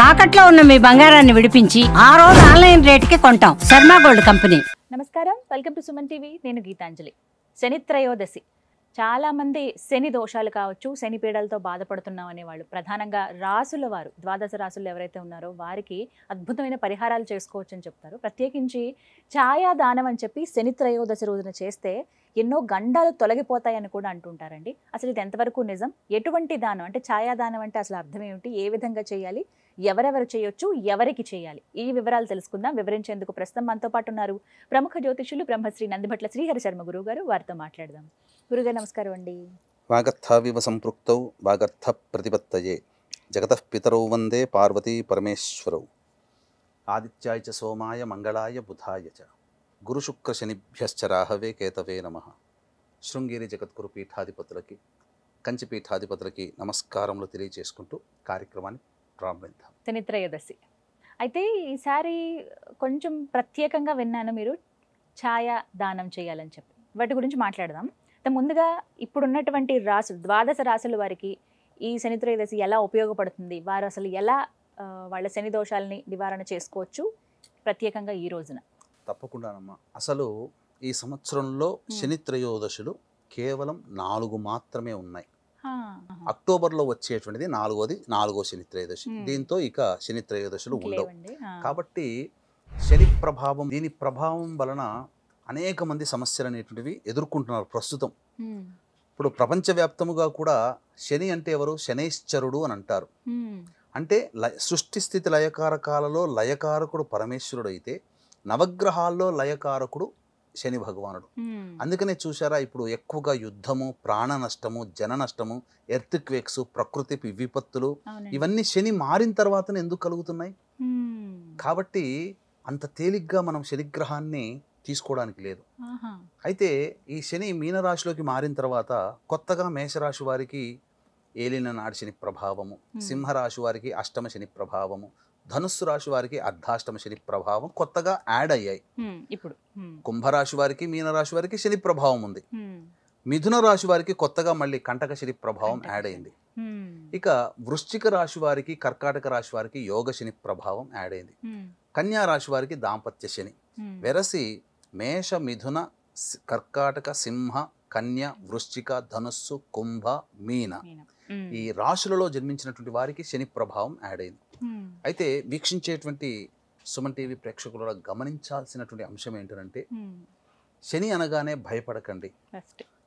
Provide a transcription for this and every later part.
తాకట్లో ఉన్న మీ బంగారాన్ని విడిపించి ఆ రోజు ఆన్లైన్ రేటుకి కొంటాం. Sharma gold company. నమస్కారం, వెల్కమ్ టు సుమన్ టీవీ. నేను గీతాంజలి. శని త్రయోదశి. చాలామంది శని దోషాలు కావచ్చు, శని పీడలతో బాధపడుతున్నాం అనేవాళ్ళు, ప్రధానంగా రాసుల వారు, ద్వాదశ రాసులు ఎవరైతే ఉన్నారో వారికి అద్భుతమైన పరిహారాలు చేసుకోవచ్చు అని చెప్తారు. ప్రత్యేకించి ఛాయాదానం అని చెప్పి శని త్రయోదశి రోజున చేస్తే ఎన్నో గండాలు తొలగిపోతాయని కూడా అంటుంటారండి. అసలు ఇది ఎంతవరకు నిజం? ఎటువంటి దానం అంటే ఛాయాదానం అంటే అసలు అర్థం ఏమిటి? ఏ విధంగా చేయాలి? ఎవరెవరు చేయొచ్చు? ఎవరికి చేయాలి? ఈ వివరాలు తెలుసుకుందాం. వివరించేందుకు ప్రస్తుతం మనతో పాటు ఉన్నారు ప్రముఖ జ్యోతిషులు బ్రహ్మశ్రీ నందిభట్ల శ్రీహరి శర్మ గురువు గారు. వారితో మాట్లాడదాం. గురుగారు నమస్కారం అండి. వాగర్థావివ సంపృక్తౌ వాగర్థ ప్రతిపత్తయే జగతః పితరౌ వందే పార్వతీ పరమేశ్వరౌ ఆదిత్యాయ చ సోమాయ మంగళాయ బుధాయ చ గురుశుక్ర శనిభ్యశ్చ రాహవే కేతవే నమః. శృంగేరి జగద్గురు పీఠాధిపతులకి, కంచి పీఠాధిపతులకి నమస్కారములు తెలియజేసుకుంటూ కార్యక్రమాన్ని ప్రారంభిద్దాం. శని త్రయోదశి అయితే ఈసారి కొంచెం ప్రత్యేకంగా విన్నాను, మీరు ఛాయా దానం చేయాలని చెప్పి. వాటి గురించి మాట్లాడదాం. ముందుగా ఇప్పుడున్నటువంటి రాసులు, ద్వాదశ రాసుల వారికి ఈ శని త్రయోదశి ఎలా ఉపయోగపడుతుంది? వారు అసలు ఎలా వాళ్ళ శని దోషాలని నివారణ చేసుకోవచ్చు ప్రత్యేకంగా ఈ రోజున? తప్పకుండానమ్మా. అసలు ఈ సంవత్సరంలో శని త్రయోదశులు కేవలం 4 మాత్రమే ఉన్నాయి. అక్టోబర్లో వచ్చేటువంటిది నాలుగో శని త్రయోదశి. దీంతో ఇక శని త్రయోదశులు ఉండవు. కాబట్టి శని ప్రభావం, దీని ప్రభావం వలన అనేక మంది సమస్యలు అనేటువంటివి ఎదుర్కొంటున్నారు ప్రస్తుతం. ఇప్పుడు ప్రపంచవ్యాప్తముగా కూడా శని అంటే ఎవరు? శనైశ్చరుడు అని అంటారు. అంటే సృష్టి స్థితి లయకారకాలలో లయకారకుడు పరమేశ్వరుడు అయితే, నవగ్రహాల్లో లయకారకుడు శని భగవానుడు. అందుకనే చూసారా, ఇప్పుడు ఎక్కువగా యుద్ధము, ప్రాణ నష్టము, జన నష్టము, ఎర్త్ క్వేక్స్, ప్రకృతి విపత్తులు ఇవన్నీ శని మారిన తర్వాతనే ఎందుకు కలుగుతున్నాయి? కాబట్టి అంత తేలిగ్గా మనం శనిగ్రహాన్ని తీసుకోవడానికి లేదు. అయితే ఈ శని మీనరాశిలోకి మారిన తర్వాత కొత్తగా మేషరాశి వారికి ఏలిన నాడి శని ప్రభావము, సింహరాశి వారికి అష్టమ శని ప్రభావము, ధనుస్సు రాశి వారికి అర్ధాష్టమ శని ప్రభావం కొత్తగా యాడ్ అయ్యాయి. ఇప్పుడు కుంభరాశి వారికి, మీనరాశి వారికి శని ప్రభావం ఉంది. మిథున రాశి వారికి కొత్తగా మళ్ళీ కంటక శని ప్రభావం యాడ్ అయింది. ఇక వృశ్చిక రాశి వారికి, కర్కాటక రాశి వారికి యోగ శని ప్రభావం యాడ్ అయింది. కన్యా రాశి వారికి దాంపత్య శని. వెరసి మేష, మిథున, కర్కాటక, సింహ, కన్య, వృశ్చిక, ధనుస్సు, కుంభ, మీన ఈ రాశులలో జన్మించినటువంటి వారికి శని ప్రభావం యాడ్ అయింది. అయితే వీక్షించేటువంటి సుమన్ టీవీ ప్రేక్షకులు గమనించాల్సినటువంటి అంశం ఏంటంటే, శని అనగానే భయపడకండి.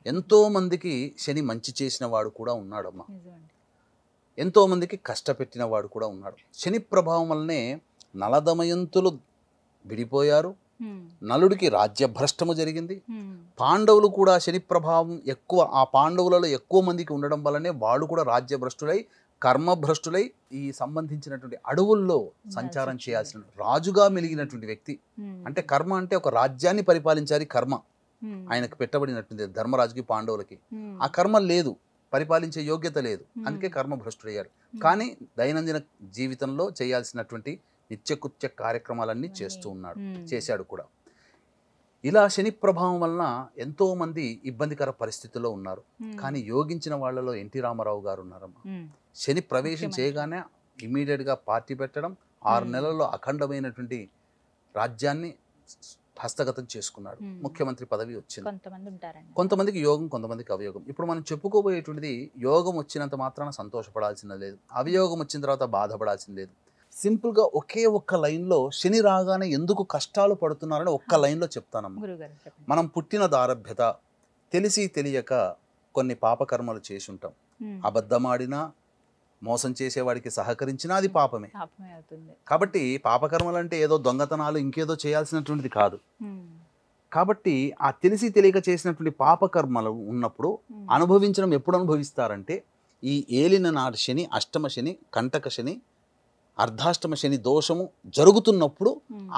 ఎంతో మందికి శని మంచి చేసిన వాడు కూడా ఉన్నాడమ్మా. ఎంతో మందికి కష్టపెట్టిన వాడు కూడా ఉన్నాడు. శని ప్రభావం వల్లనే నలదమయంతులు విడిపోయారు, నలుడికి రాజ్యభ్రష్టము జరిగింది. పాండవులు కూడా శని ప్రభావం ఎక్కువ, ఆ పాండవులలో ఎక్కువ మందికి ఉండడం వల్లనే వాళ్ళు కూడా రాజ్యభ్రష్టులై, కర్మభ్రష్టులై ఈ సంబంధించినటువంటి అడవుల్లో సంచారం చేయాల్సిన రాజుగా మెలిగినటువంటి వ్యక్తి. అంటే కర్మ అంటే ఒక రాజ్యాన్ని పరిపాలించాలి. కర్మ ఆయనకు పెట్టబడినటువంటి ధర్మరాజుకి, పాండవులకి ఆ కర్మ లేదు, పరిపాలించే యోగ్యత లేదు. అందుకే కర్మభ్రష్టుడయ్యాడు. కానీ దైనందిన జీవితంలో చేయాల్సినటువంటి నిత్యకృత్య కార్యక్రమాలన్నీ చేస్తూ ఉన్నాడు, చేశాడు కూడా. ఇలా శని ప్రభావం వలన ఎంతో మంది ఇబ్బందికర పరిస్థితుల్లో ఉన్నారు. కానీ యోగించిన వాళ్ళలో ఎన్టీ రామారావు గారు ఉన్నారమ్మా. శని ప్రవేశం చేయగానే ఇమీడియట్గా పార్టీ పెట్టడం, 6 నెలల్లో అఖండమైనటువంటి రాజ్యాన్ని హస్తగతం చేసుకున్నాడు. ముఖ్యమంత్రి పదవి వచ్చింది. కొంతమందికి యోగం, కొంతమందికి అవయోగం. ఇప్పుడు మనం చెప్పుకోబోయేటువంటిది, యోగం వచ్చినంత మాత్రాన సంతోషపడాల్సింది లేదు, అవయోగం వచ్చిన తర్వాత బాధపడాల్సింది లేదు. సింపుల్గా ఒకే ఒక్క లైన్లో శని రాగానే ఎందుకు కష్టాలు పడుతున్నారని ఒక్క లైన్లో చెప్తానమ్మా. మనం పుట్టిన దారభ్యత, తెలిసి తెలియక కొన్ని పాపకర్మలు చేసి ఉంటాం. అబద్ధమాడినా, మోసం చేసేవాడికి సహకరించినా అది పాపమే. కాబట్టి పాపకర్మలు అంటే ఏదో దొంగతనాలు, ఇంకేదో చేయాల్సినటువంటిది కాదు. కాబట్టి ఆ తెలిసి తెలియక చేసినటువంటి పాపకర్మలు ఉన్నప్పుడు అనుభవించడం ఎప్పుడు అనుభవిస్తారంటే, ఈ ఏలిన నాటి శని, అష్టమ శని, కంటక శని, అర్ధాష్టమ శని దోషము జరుగుతున్నప్పుడు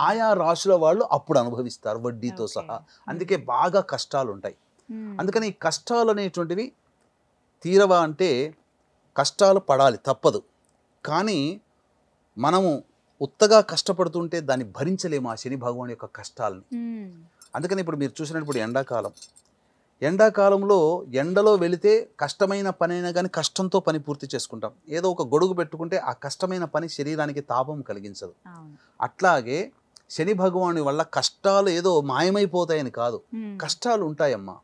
ఆయా రాశుల వాళ్ళు అప్పుడు అనుభవిస్తారు, వడ్డీతో సహా. అందుకే బాగా కష్టాలు ఉంటాయి. అందుకని ఈ కష్టాలు అనేటువంటివి తీరవా అంటే కష్టాలు పడాలి, తప్పదు. కానీ మనము ఉత్తగా కష్టపడుతుంటే దాన్ని భరించలేము, ఆ శని భగవాన్ యొక్క కష్టాలని. అందుకని ఇప్పుడు మీరు చూసినప్పుడు ఎండాకాలం, ఎండాకాలంలో ఎండలో వెళితే కష్టమైన పని అయినా కానీ కష్టంతో పని పూర్తి చేసుకుంటాం. ఏదో ఒక గొడుగు పెట్టుకుంటే ఆ కష్టమైన పని శరీరానికి తాపం కలిగించదు. అట్లాగే శని భగవానుడి వల్ల కష్టాలు ఏదో మాయమైపోతాయని కాదు, కష్టాలు ఉంటాయమ్మా.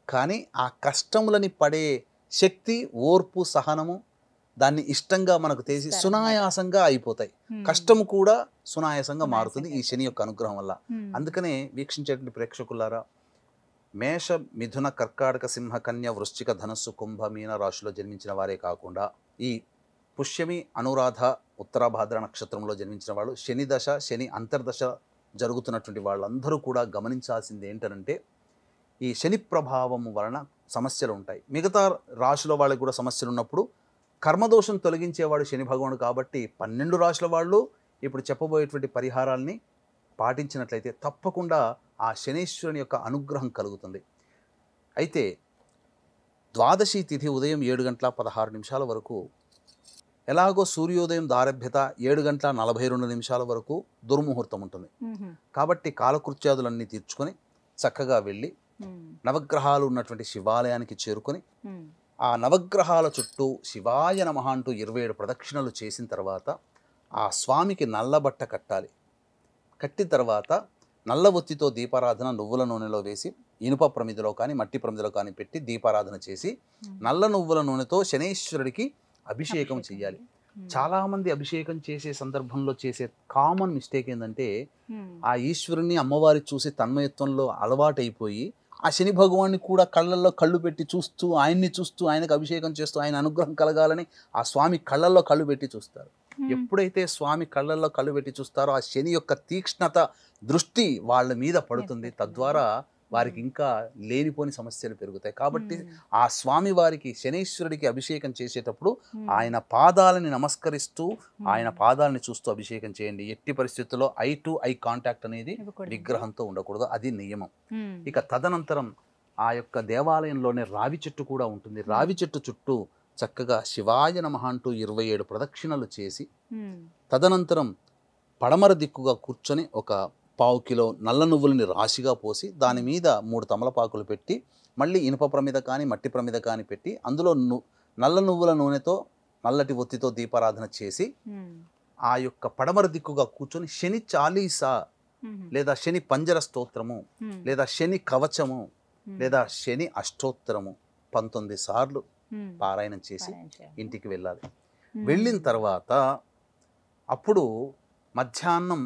కానీ ఆ కష్టములని పడే శక్తి, ఓర్పు, సహనము దాన్ని ఇష్టంగా మనకు తెలిసి సునాయాసంగా అయిపోతాయి. కష్టము కూడా సునాయాసంగా మారుతుంది ఈ శని యొక్క అనుగ్రహం వల్ల. అందుకనే వీక్షించేటువంటి ప్రేక్షకులారా, మేష, మిథున, కర్కాటక, సింహ, కన్య, వృశ్చిక, ధనస్సు, కుంభ, మీన రాశిలో జన్మించిన వారే కాకుండా ఈ పుష్యమి, అనురాధ, ఉత్తరాభాద్ర నక్షత్రంలో జన్మించిన వాళ్ళు, శని దశ, శని అంతర్దశ జరుగుతున్నటువంటి వాళ్ళందరూ కూడా గమనించాల్సింది ఏంటంటే ఈ శని ప్రభావం వలన సమస్యలు ఉంటాయి. మిగతా రాశుల వాళ్ళకి కూడా సమస్యలు ఉన్నప్పుడు కర్మదోషం తొలగించేవాడు శని భగవానుడు కాబట్టి 12 రాశుల వాళ్ళు ఇప్పుడు చెప్పబోయేటువంటి పరిహారాల్ని పాటించినట్లయితే తప్పకుండా ఆ శనీశ్వరుని యొక్క అనుగ్రహం కలుగుతుంది. అయితే ద్వాదశి తిథి ఉదయం 7:16 వరకు, ఎలాగో సూర్యోదయం దారభ్యత 7:42 వరకు దుర్ముహూర్తం ఉంటుంది. కాబట్టి కాలకృత్యాదులన్నీ తీర్చుకొని చక్కగా వెళ్ళి నవగ్రహాలు ఉన్నటువంటి శివాలయానికి చేరుకొని ఆ నవగ్రహాల చుట్టూ శివాయ నమః అంటూ 27 ప్రదక్షిణలు చేసిన తర్వాత ఆ స్వామికి నల్లబట్ట కట్టాలి. కట్టిన తర్వాత నల్ల ఒత్తితో దీపారాధన నువ్వుల నూనెలో వేసి ఇనుప ప్రమిదిలో కానీ మట్టి ప్రమిదిలో కానీ పెట్టి దీపారాధన చేసి నల్ల నువ్వుల నూనెతో శనీశ్వరుడికి అభిషేకం చెయ్యాలి. చాలామంది అభిషేకం చేసే సందర్భంలో చేసే కామన్ మిస్టేక్ ఏంటంటే ఆ ఈశ్వరుని అమ్మవారి చూసి తన్మయత్వంలో అలవాటైపోయి ఆ శని భగవాన్ని కూడా కళ్ళల్లో కళ్ళు పెట్టి చూస్తూ ఆయన్ని చూస్తూ ఆయనకు అభిషేకం చేస్తూ ఆయన అనుగ్రహం కలగాలని ఆ స్వామి కళ్ళల్లో కళ్ళు పెట్టి చూస్తారు. ఎప్పుడైతే స్వామి కళ్ళల్లో కళ్ళు పెట్టి చూస్తారో ఆ శని యొక్క తీక్ష్ణత దృష్టి వాళ్ళ మీద పడుతుంది. తద్వారా వారికి ఇంకా లేనిపోని సమస్యలు పెరుగుతాయి. కాబట్టి ఆ స్వామి వారికి శనీశ్వరుడికి అభిషేకం చేసేటప్పుడు ఆయన పాదాలని నమస్కరిస్తూ ఆయన పాదాలని చూస్తూ అభిషేకం చేయండి. ఎట్టి పరిస్థితుల్లో ఐ టు ఐ కాంటాక్ట్ అనేది విగ్రహంతో ఉండకూడదు, అది నియమం. ఇక తదనంతరం ఆ యొక్క దేవాలయంలోనే రావి చెట్టు కూడా ఉంటుంది. రావి చెట్టు చుట్టూ చక్కగా శివాయ నమః అంటూ 27 ప్రదక్షిణలు చేసి తదనంతరం పడమర దిక్కుగా కూర్చొని ఒక 1/4 కిలో నల్ల నువ్వులని రాశిగా పోసి దాని మీద 3 తమలపాకులు పెట్టి మళ్ళీ ఇనుప ప్రమిద కానీ మట్టి ప్రమిద కానీ పెట్టి అందులో నల్ల నువ్వుల నూనెతో నల్లటి ఒత్తితో దీపారాధన చేసి ఆ యొక్క పడమర దిక్కుగా కూర్చొని శని చాలీసా లేదా శని పంజర స్తోత్రము లేదా శని కవచము లేదా శని అష్టోత్తరము 19 సార్లు పారాయణం చేసి ఇంటికి వెళ్ళాలి. వెళ్ళిన తర్వాత అప్పుడు మధ్యాహ్నం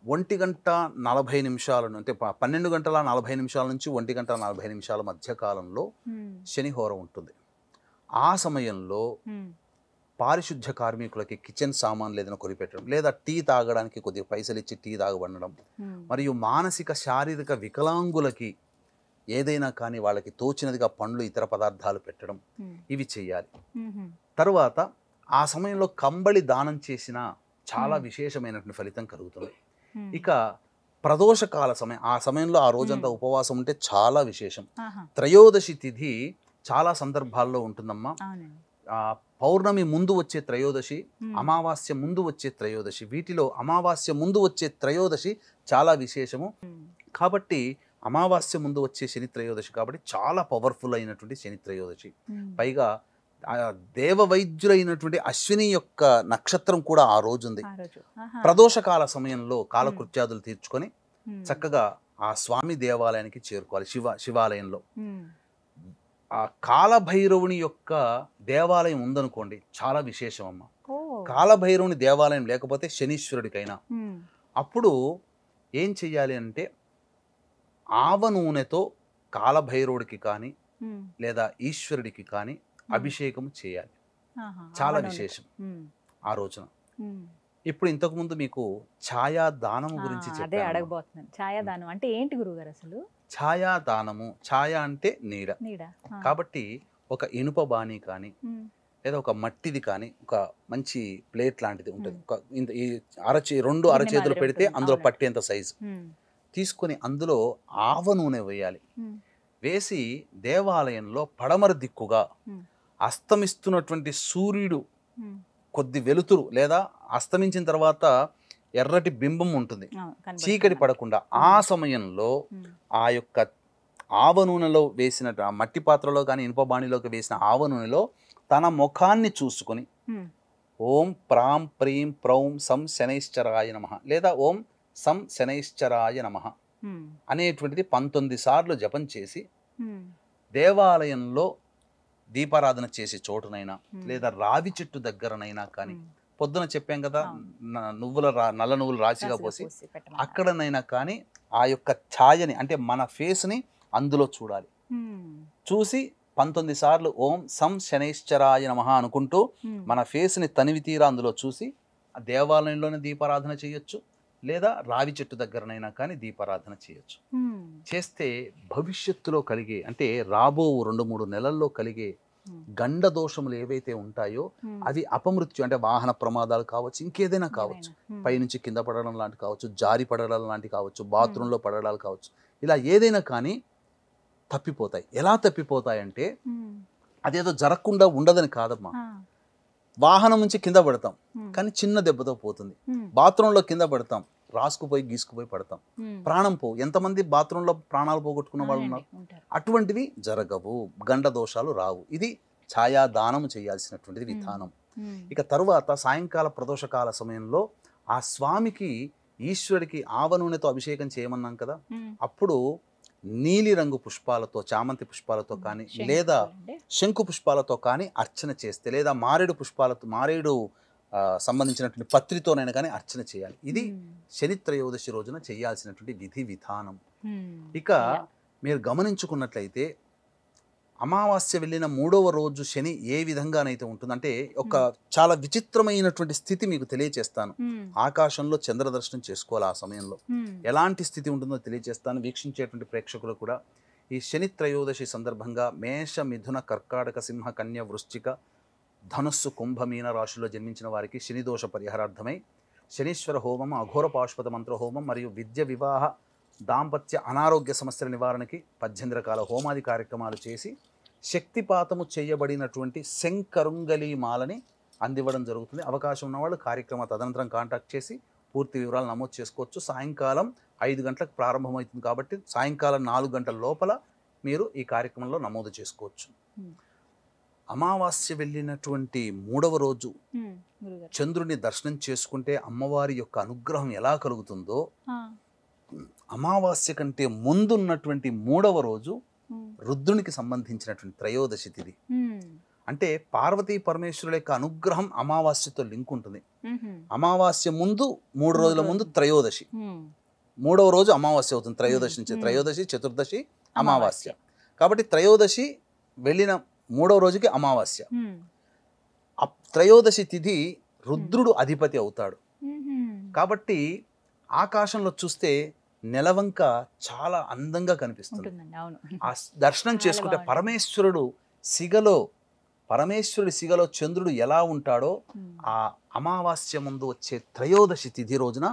1:40 అంటే 12:40 నుంచి 1:40 మధ్య కాలంలో శనిహోర ఉంటుంది. ఆ సమయంలో పారిశుద్ధ్య కార్మికులకి కిచెన్ సామాన్లు ఏదైనా కొనిపెట్టడం లేదా టీ తాగడానికి కొద్దిగా పైసలు ఇచ్చి టీ తాగబడడం, మరియు మానసిక శారీరక వికలాంగులకి ఏదైనా కానీ వాళ్ళకి తోచినదిగా పండ్లు ఇతర పదార్థాలు పెట్టడం, ఇవి చేయాలి. తరువాత ఆ సమయంలో కంబళి దానం చేసిన చాలా విశేషమైనటువంటి ఫలితం కలుగుతుంది. ఇక ప్రదోషకాల సమయం, ఆ సమయంలో ఆ రోజంతా ఉపవాసం ఉంటే చాలా విశేషం. త్రయోదశి తిథి చాలా సందర్భాల్లో ఉంటుందమ్మా. పౌర్ణమి ముందు వచ్చే త్రయోదశి, అమావాస్య ముందు వచ్చే త్రయోదశి, వీటిలో అమావాస్య ముందు వచ్చే త్రయోదశి చాలా విశేషము. కాబట్టి అమావాస్య ముందు వచ్చే శని త్రయోదశి కాబట్టి చాలా పవర్ఫుల్ అయినటువంటి శని త్రయోదశి. పైగా దేవవైద్యులైనటువంటి అశ్విని యొక్క నక్షత్రం కూడా ఆ రోజు ఉంది. ప్రదోషకాల సమయంలో కాలకృత్యాదులు తీర్చుకొని చక్కగా ఆ స్వామి దేవాలయానికి చేరుకోవాలి. శివాలయంలో ఆ కాలభైరవుని యొక్క దేవాలయం ఉందనుకోండి, చాలా విశేషం అమ్మ. కాలభైరవుని దేవాలయం లేకపోతే శనీశ్వరుడికైనా అప్పుడు ఏం చెయ్యాలి అంటే ఆవ నూనెతో కాలభైరవుడికి కానీ లేదా ఈశ్వరుడికి కానీ అభిషేకం చేయాలి. చాలా విశేషం ఆ రోజున. ఇప్పుడు ఇంతకు ముందు మీకు ఛాయాదానము గురించి అడగబోతున్నాను. ఛాయాదానం అంటే ఏంటి గురుగారు అసలు? ఛాయాదానము, ఛాయ అంటే నీడ. కాబట్టి ఒక ఇనుప బాణీ కానీ లేదా ఒక మట్టిది కానీ ఒక మంచి ప్లేట్ లాంటిది ఉంటుంది. రెండు అరచేతులు పెడితే అందులో పట్టేంత సైజు తీసుకొని అందులో ఆవ నూనె వేయాలి. వేసి దేవాలయంలో పడమర దిక్కుగా అస్తమిస్తున్నటువంటి సూర్యుడు కొద్ది వెలుతురు లేదా అస్తమించిన తర్వాత ఎర్రటి బింబం ఉంటుంది, చీకటి పడకుండా ఆ సమయంలో ఆ యొక్క ఆవ నూనెలో వేసిన మట్టి పాత్రలో కానీ ఇనుప బాణిలోకి వేసిన ఆవ నూనెలో తన ముఖాన్ని చూసుకొని ఓం ప్రాం ప్రీం ప్రౌం సం శనైశ్చరాయ నమః లేదా ఓం సం శనైశ్చరాయ నమః అనేటువంటిది 19 సార్లు జపం చేసి దేవాలయంలో దీపారాధన చేసే చోటునైనా లేదా రావి చెట్టు దగ్గరనైనా కానీ పొద్దున చెప్పాం కదా నల్ల నువ్వులు రాశిగా పోసి అక్కడనైనా కానీ ఆ యొక్క ఛాయని అంటే మన ఫేస్ని అందులో చూడాలి. చూసి 19 సార్లు ఓం సం శనైశ్చరాయ నమః అనుకుంటూ మన ఫేస్ని తనివి తీరా అందులో చూసి ఆ దేవాలయంలోనే దీపారాధన చేయొచ్చు లేదా రావి చెట్టు దగ్గరనైనా కానీ దీపారాధన చేయొచ్చు. చేస్తే భవిష్యత్తులో కలిగే అంటే రాబో 2-3 నెలల్లో కలిగే గండ దోషములు ఏవైతే ఉంటాయో అవి అపమృత్యు అంటే వాహన ప్రమాదాలు కావచ్చు, ఇంకేదైనా కావచ్చు, పైనుంచి కింద పడడం లాంటి కావచ్చు, జారి పడడం లాంటి కావచ్చు, బాత్రూంలో పడడాలు కావచ్చు, ఇలా ఏదైనా కానీ తప్పిపోతాయి. ఎలా తప్పిపోతాయంటే అదేదో జరగకుండా ఉండదని కాదమ్మా. వాహనం నుంచి కింద పడతాం కానీ చిన్న దెబ్బతో పోతుంది. బాత్రూంలో కింద పడతాం, రాసుకుపోయి గీసుకుపోయి పడతాం, ప్రాణం పోవు. ఎంతమంది బాత్రూంలో ప్రాణాలు పోగొట్టుకున్న వాళ్ళు ఉన్నారు. అటువంటివి జరగవు, గండ దోషాలు రావు. ఇది ఛాయాదానం చేయాల్సినటువంటిది విధానం. ఇక తరువాత సాయంకాల ప్రదోషకాల సమయంలో ఆ స్వామికి ఈశ్వరుడికి ఆవ నూనెతో అభిషేకం చేయమన్నాం కదా, అప్పుడు నీలి రంగు పుష్పాలతో చామంతి పుష్పాలతో కానీ లేదా శంకు పుష్పాలతో కానీ అర్చన చేస్తే లేదా మారేడు పుష్పాలతో మారేడు సంబంధించినటువంటి పత్రితోనైనా కానీ అర్చన చేయాలి. ఇది శని త్రయోదశి రోజున చేయాల్సినటువంటి విధి విధానం. ఇక మీరు గమనించుకున్నట్లయితే అమావాస్య వెళ్ళిన 3వ రోజు శని ఏ విధంగానైతే ఉంటుందంటే ఒక చాలా విచిత్రమైనటువంటి స్థితి మీకు తెలియచేస్తాను. ఆకాశంలో చంద్ర దర్శనం చేసుకోవాలి. ఆ సమయంలో ఎలాంటి స్థితి ఉంటుందో తెలియచేస్తాను. వీక్షించేటువంటి ప్రేక్షకులు కూడా ఈ శని త్రయోదశి సందర్భంగా మేష మిథున కర్కాటక సింహ కన్య వృశ్చిక ధనుస్సు కుంభ మీన రాశుల్లో జన్మించిన వారికి శని దోష పరిహారార్థమై శనీశ్వర హోమం, అఘోర పాశుపత మంత్ర హోమం మరియు విద్య వివాహ దాంపత్య అనారోగ్య సమస్యల నివారణకి 18 రకాల హోమాది కార్యక్రమాలు చేసి శక్తిపాతము చేయబడినటువంటి శంకరుంగలి మాలని అందివ్వడం జరుగుతుంది. అవకాశం ఉన్నవాళ్ళు కార్యక్రమ తదనంతరం కాంటాక్ట్ చేసి పూర్తి వివరాలు నమోదు చేసుకోవచ్చు. సాయంకాలం 5 గంటలకు ప్రారంభమవుతుంది కాబట్టి సాయంకాలం 4 గంటల లోపల మీరు ఈ కార్యక్రమంలో నమోదు చేసుకోవచ్చు. అమావాస్య వెళ్ళినటువంటి 3వ రోజు చంద్రుని దర్శనం చేసుకుంటే అమ్మవారి యొక్క అనుగ్రహం ఎలా కలుగుతుందో, అమావాస్య కంటే ముందున్నటువంటి 3వ రోజు రుద్రునికి సంబంధించినటువంటి త్రయోదశి తిథి. అంటే పార్వతీ పరమేశ్వరుల యొక్క అనుగ్రహం అమావాస్యతో లింక్ ఉంటుంది. అమావాస్య ముందు 3 రోజుల ముందు త్రయోదశి, 3వ రోజు అమావాస్య అవుతుంది. త్రయోదశి నుంచి త్రయోదశి, చతుర్దశి, అమావాస్య. కాబట్టి త్రయోదశి వెళ్ళిన 3వ రోజుకి అమావాస్య. త్రయోదశి తిథి రుద్రుడు అధిపతి అవుతాడు. కాబట్టి ఆకాశంలో చూస్తే నెలవంక చాలా అందంగా కనిపిస్తుంది. ఆ దర్శనం చేసుకుంటే పరమేశ్వరుడి సిగలో చంద్రుడు ఎలా ఉంటాడో ఆ అమావాస్య ముందు వచ్చే త్రయోదశి తిథి రోజున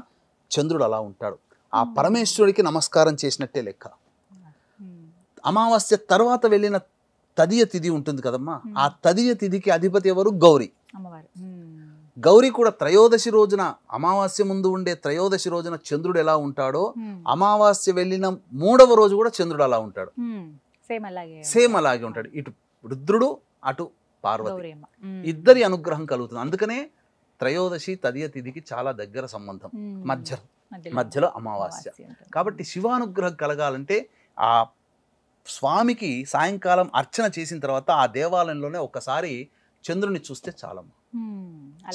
చంద్రుడు అలా ఉంటాడు. ఆ పరమేశ్వరుడికి నమస్కారం చేసినట్టే లెక్క. అమావాస్య తర్వాత వెళ్ళిన తదియ తిథి ఉంటుంది కదమ్మా, ఆ తదియ తిథికి అధిపతి ఎవరు? గౌరీ. గౌరీ కూడా త్రయోదశి రోజున అమావాస్య ముందు ఉండే త్రయోదశి రోజున చంద్రుడు ఎలా ఉంటాడో అమావాస్య వెళ్ళిన 3వ రోజు కూడా చంద్రుడు అలా ఉంటాడు. సేమ్ అలాగే ఉంటాడు. ఇటు రుద్రుడు అటు పార్వతి, ఇద్దరి అనుగ్రహం కలుగుతుంది. అందుకనే త్రయోదశి తదియ తిథికి చాలా దగ్గర సంబంధం, మధ్యలో అమావాస్య. కాబట్టి శివానుగ్రహం కలగాలంటే ఆ స్వామికి సాయంకాలం అర్చన చేసిన తర్వాత ఆ దేవాలయంలోనే ఒక్కసారి చంద్రుని చూస్తే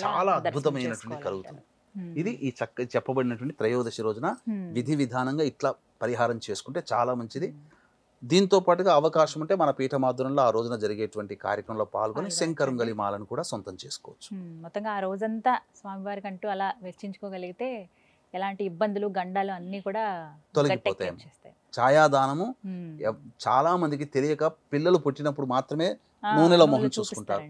చాలా అద్భుతమైనటువంటి కలుగుతుంది. ఇది ఈ చెప్పబడినటువంటి త్రయోదశి రోజున విధి విధానంగా ఇట్లా పరిహారం చేసుకుంటే చాలా మంచిది. దీంతో పాటుగా అవకాశం ఉంటే మన పీఠమాధురంలో ఆ రోజున జరిగేటువంటి కార్యక్రమంలో పాల్గొని శంకరుంగలి మాలను కూడా సొంతం చేసుకోవచ్చు. మొత్తంగా ఆ రోజంతా స్వామివారికి అంటూ అలా వెచ్చించుకోగలిగితే ఎలాంటి ఇబ్బందులు గండాలు అన్ని కూడా తొలగిపోతాయి. ఛాయాదానము చాలా మందికి తెలియక పిల్లలు పుట్టినప్పుడు మాత్రమే నూనెలో మొహం చూసుకుంటారు.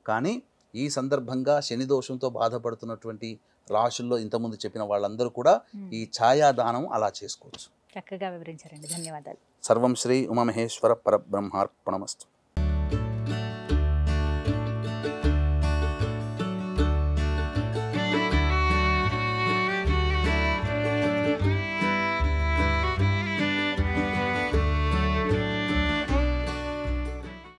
కానీ ఈ సందర్భంగా శని దోషంతో బాధపడుతున్నటువంటి రాశుల్లో ఇంతకుముందు చెప్పిన వాళ్ళందరూ కూడా ఈ ఛాయాదానం అలా చేసుకోవచ్చు. చక్కగా వివరించారండి. ధన్యవాదాలు. సర్వం శ్రీ ఉమామహేశ్వర పరబ్రహ్మార్పణమస్తు.